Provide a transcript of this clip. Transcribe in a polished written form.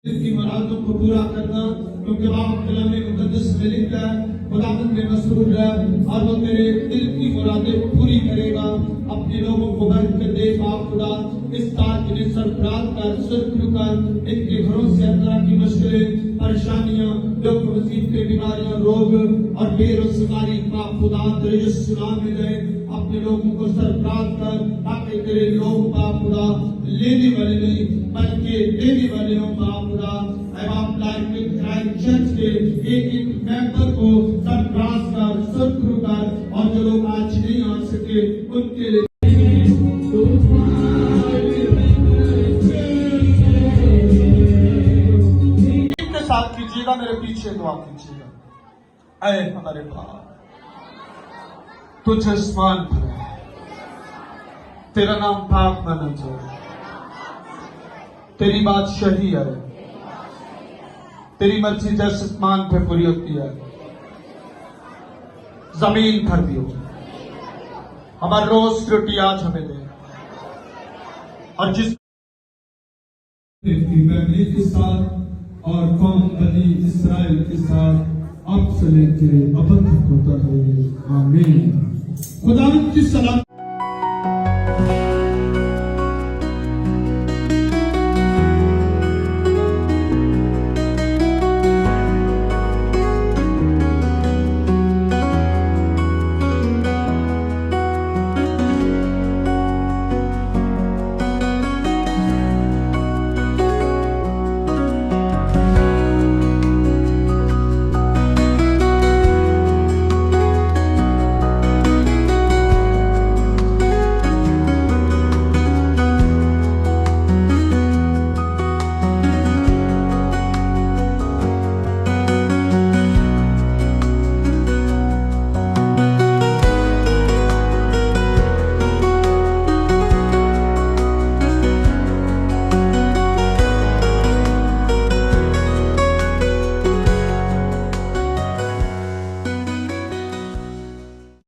इसकी मुरादों को पूरा करना, क्योंकि आप कलाम मुकद्दस में लिखा है खुदावंद में मसरूर है और वो तेरे दिल की मुरादें पूरी करेगा। अपने लोगों को बरकत दे बाप खुदा। इस तार के सरफराज कर सुरखरू कर इनके घरों से हर तरह की मुश्किलें परेशानियां दुख मुसीबतें बीमारियां रोग और बेरोजगारी बाप खुदा तेरे यीशु नाम में गए। अपने लोगों को सरफराज कर ताकि तेरे लोग बाप खुदा लेने वाले नहीं बल्कि देने वाले हों बाप खुदा। आप चर्च के एक मेंबर को सरफराज कर सुरखरू कर और जो लोग आज नहीं आ सके उनके लिए साथ कीजिएगा, मेरे पीछे दुआ कीजिएगा। ऐ हमारे बाप, तुझे आसमान पर है, तेरा नाम पाक माना जाए, तेरी बादशाही है, तेरी मर्जी जैसे आसमान पे पूरी होती है जमीन पर भी हो। हमारा रोज की रोटी आज हमें दे और जिस फैमिली के साथ और कौम बनी इस्राएल के साथ अब से लेके अब तक होता है। आमीन। खुदा की सलाम।